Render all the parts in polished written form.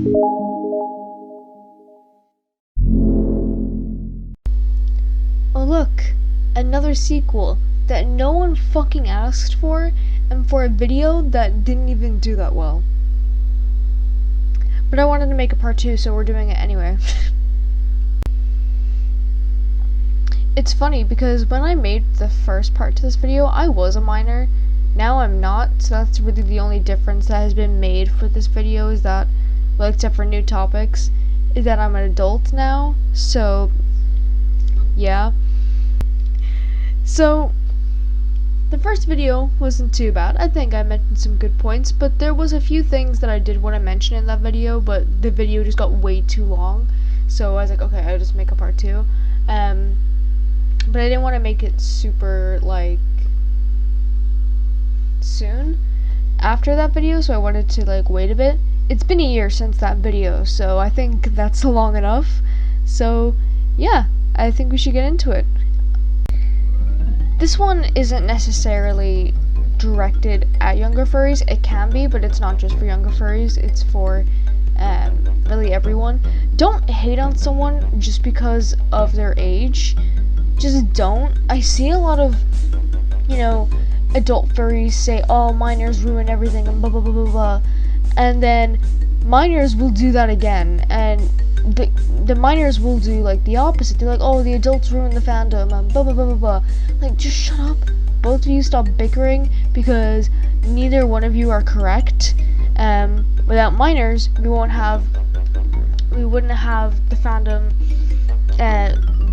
Oh look, another sequel that no one fucking asked for, and for a video that didn't even do that well. But I wanted to make a part 2, so we're doing it anyway. It's funny because when I made the first part to this video, I was a minor. Now I'm not, so that's really the only difference that has been made for this video, is that, well, except for new topics, is that I'm an adult now. So yeah. So the first video wasn't too bad. I think I mentioned some good points, but there was a few things that I did want to mention in that video, but the video just got way too long. So I was like, okay, I'll just make a part 2. But I didn't want to make it super, like, soon after that video, so I wanted to, like, wait a bit. It's been a year since that video, so I think that's long enough. So yeah, I think we should get into it. This one isn't necessarily directed at younger furries. It can be, but it's not just for younger furries. It's for really everyone. Don't hate on someone just because of their age. Just don't. I see a lot of, you know, adult furries say, oh, minors ruin everything and blah blah blah blah blah, and then minors will do that again, and the minors will do like the opposite. They're like, oh, the adults ruin the fandom and blah blah blah blah blah. Like, just shut up. Both of you stop bickering, because neither one of you are correct. Without minors, we wouldn't have the fandom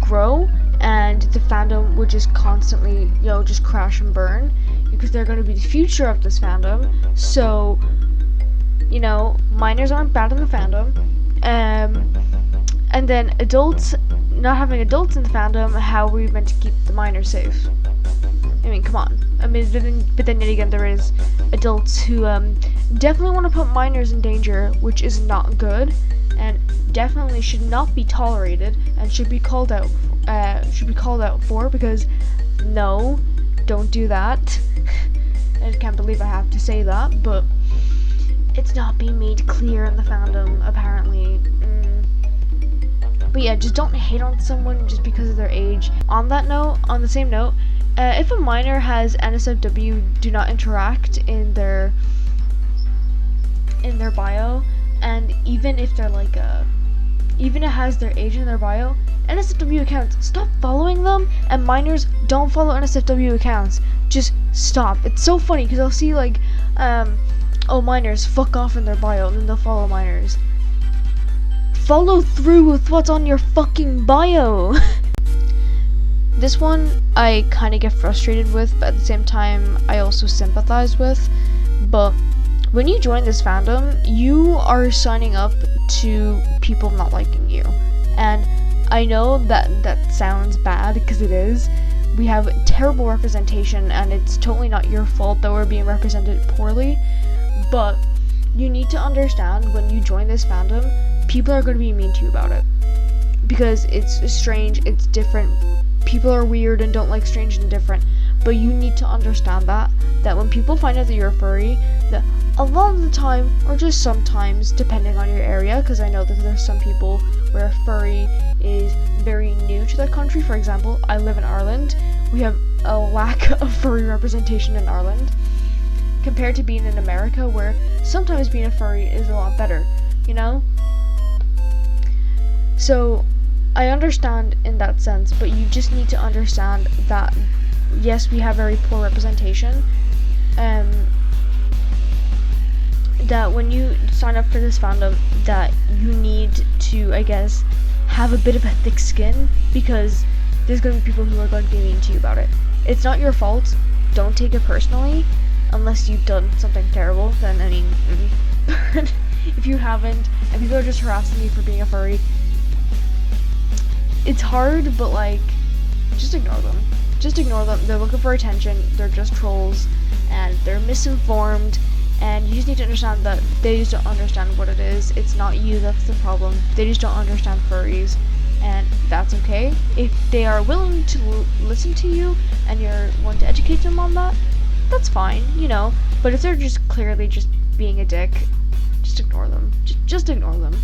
grow, and the fandom would just constantly, you know, just crash and burn, because they're going to be the future of this fandom. So, you know, minors aren't bad in the fandom. And then adults, not having adults in the fandom, how are we meant to keep the minors safe? I mean, come on. I mean, but then yet again, there is adults who definitely want to put minors in danger, which is not good, and definitely should not be tolerated, and should be called out for, because no, don't do that. I can't believe I have to say that, but it's not being made clear in the fandom, apparently. But yeah, just don't hate on someone just because of their age. On the same note, if a minor has NSFW do not interact in their bio, and even if they're like even it has their age in their bio, NSFW accounts, stop following them, and minors, don't follow NSFW accounts. Just stop. It's so funny, because I'll see like, oh, minors, fuck off in their bio, and then they'll follow minors. Follow through with what's on your fucking bio. This one I kind of get frustrated with, but at the same time I also sympathize with. But when you join this fandom, you are signing up to people not liking you. And I know that sounds bad, because it is. We have terrible representation, and it's totally not your fault that we're being represented poorly. But you need to understand, when you join this fandom, people are going to be mean to you about it. Because it's strange, it's different. People are weird and don't like strange and different. But you need to understand that when people find out that you're a furry, that a lot of the time, or just sometimes, depending on your area, because I know that there's some people where a furry is very new to their country. For example, I live in Ireland. We have a lack of furry representation in Ireland, compared to being in America, where sometimes being a furry is a lot better, you know? So I understand in that sense, but you just need to understand that yes, we have very poor representation. That when you sign up for this fandom, that you need to, I guess, have a bit of a thick skin, because there's going to be people who are going to be mean to you about it. It's not your fault. Don't take it personally, unless you've done something terrible. Then, I mean, if you haven't, and people are just harassing you for being a furry, it's hard, but like, just ignore them. Just ignore them. They're looking for attention. They're just trolls, and they're misinformed. And you just need to understand that they just don't understand what it is. It's not you that's the problem. They just don't understand furries, and that's okay. If they are willing to listen to you and you're willing to educate them on that, that's fine, you know. But if they're just clearly just being a dick, just just ignore them. Just ignore them.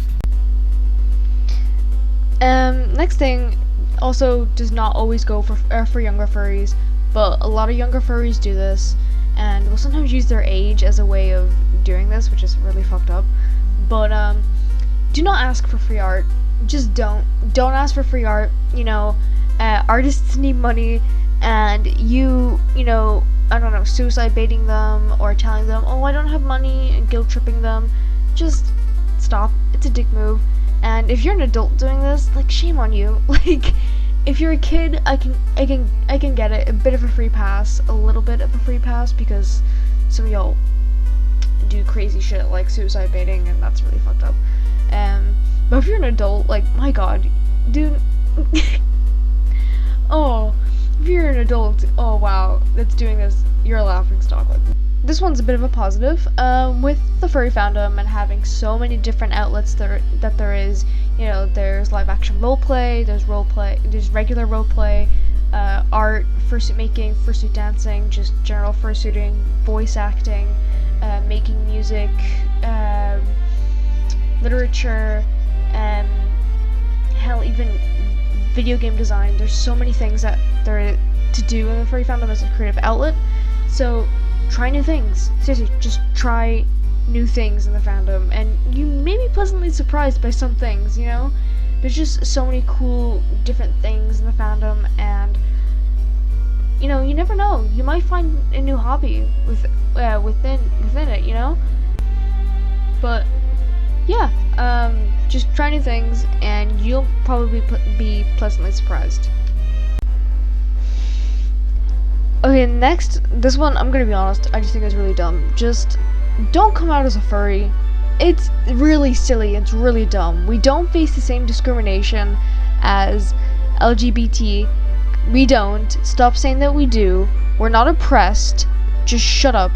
Next thing also does not always go for younger furries, but a lot of younger furries do this, and will sometimes use their age as a way of doing this, which is really fucked up. But do not ask for free art. Just don't ask for free art. You know, artists need money, and you know, I don't know, suicide baiting them or telling them, oh, I don't have money, and guilt tripping them. Just stop. It's a dick move. And if you're an adult doing this, like, shame on you. Like, if you're a kid, I can get it, a bit of a free pass, a little bit of a free pass, because some of y'all do crazy shit like suicide baiting, and that's really fucked up. But if you're an adult, like, my god, dude. Oh, if you're an adult, oh wow, that's doing this, you're a laughing stock. Like, this one's a bit of a positive, with the furry fandom and having so many different outlets that there is. You know, there's live action roleplay, there's roleplay, there's regular roleplay, art, fursuit making, fursuit dancing, just general fursuiting, voice acting, making music, literature, hell, even video game design. There's so many things that there are to do in the furry fandom as a creative outlet. So try new things. Seriously, just try new things in the fandom, and you may be pleasantly surprised by some things, you know? There's just so many cool, different things in the fandom, and, you know, you never know. You might find a new hobby within it, you know? But, yeah, just try new things, and you'll probably be pleasantly surprised. Okay, next, this one, I'm gonna be honest, I just think it's really dumb. Just don't come out as a furry. It's really silly, it's really dumb. We don't face the same discrimination as LGBT. We don't. Stop saying that we do. We're not oppressed. Just shut up.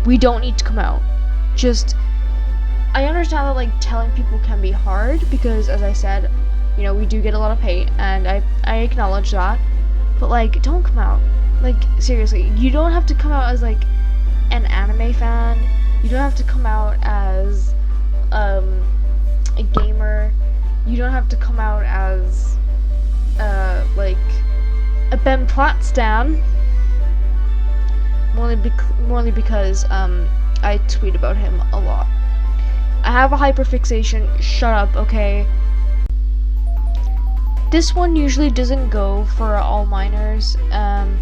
We don't need to come out. Just, I understand that, like, telling people can be hard, because, as I said, you know, we do get a lot of hate, and I acknowledge that. But, like, don't come out. Like, seriously, you don't have to come out as, like, an anime fan. You don't have to come out as a gamer. You don't have to come out as like a Ben Platt stan. Morely because I tweet about him a lot. I have a hyperfixation. Shut up, okay? This one usually doesn't go for all minors. I'm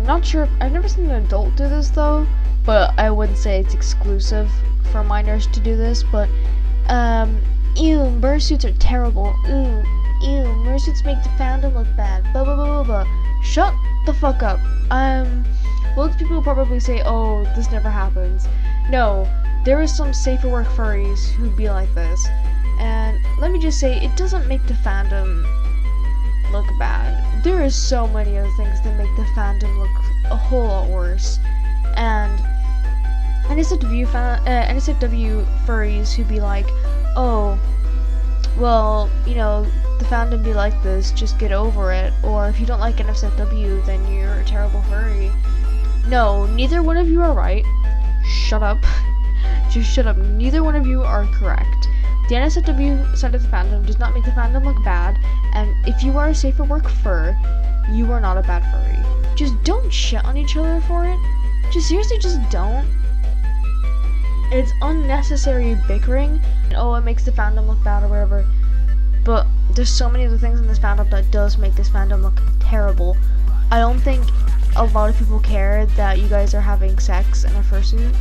not sure. I've never seen an adult do this though, but I wouldn't say it's exclusive for minors to do this. But ew, mersuits are terrible. Ew, mersuits make the fandom look bad. Blah blah blah blah blah. Shut the fuck up. Loads of people probably say, oh, this never happens. No, there are some safer work furries who'd be like this, and let me just say, it doesn't make the fandom look bad. There is so many other things that make the fandom look a whole lot worse. And NSFW furries who'd be like, oh, well, you know, the fandom be like this, just get over it. Or if you don't like NSFW, then you're a terrible furry. No, neither one of you are right. Shut up. Just shut up. Neither one of you are correct. The NSFW side of the fandom does not make the fandom look bad, and if you are a safer work fur, you are not a bad furry. Just don't shit on each other for it. Just seriously, just don't. It's unnecessary bickering, and oh, it makes the fandom look bad or whatever. But there's so many other things in this fandom that does make this fandom look terrible. I don't think a lot of people care that you guys are having sex in a fursuit.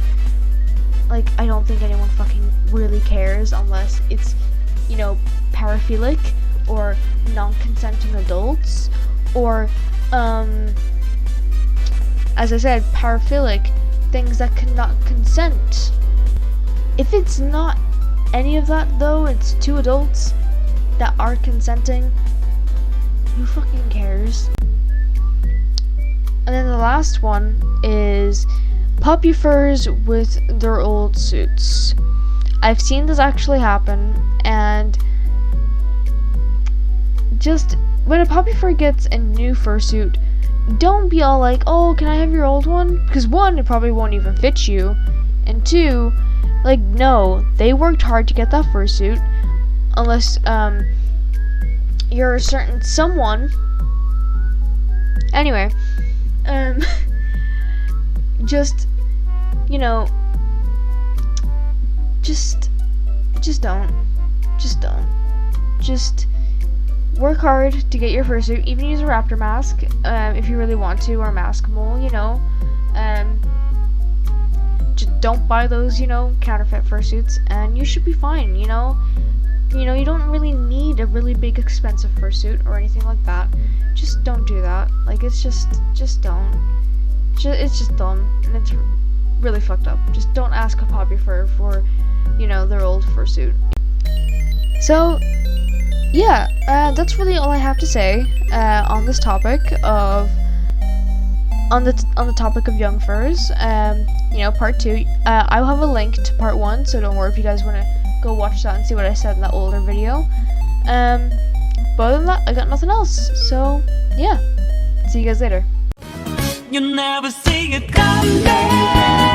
Like, I don't think anyone fucking really cares unless it's, you know, paraphilic or non-consenting adults, or, as I said, paraphilic, things that cannot consent. If it's not any of that, though, it's two adults that are consenting, who fucking cares? And then the last one is puppy furs with their old suits. I've seen this actually happen, and just when a puppy fur gets a new fursuit, don't be all like, oh, can I have your old one? Because one, it probably won't even fit you, and two, Like, no, they worked hard to get that fursuit. Unless you're a certain someone. Anyway, just, you know, just don't. Just work hard to get your fursuit. Even use a raptor mask, if you really want to, or a mask mole, you know. Just don't buy those, you know, counterfeit fursuits, and you should be fine, you know. You don't really need a really big expensive fursuit or anything like that. Just don't do that. Like, it's just don't. It's just dumb, and it's really fucked up. Just don't ask a hobby fur for, you know, their old fursuit. So, yeah, that's really all I have to say on this topic of on the topic of young furs. You know, part 2. I will have a link to part 1, so don't worry if you guys want to go watch that and see what I said in that older video. But other than that, I got nothing else. So yeah, see you guys later. You never see it coming.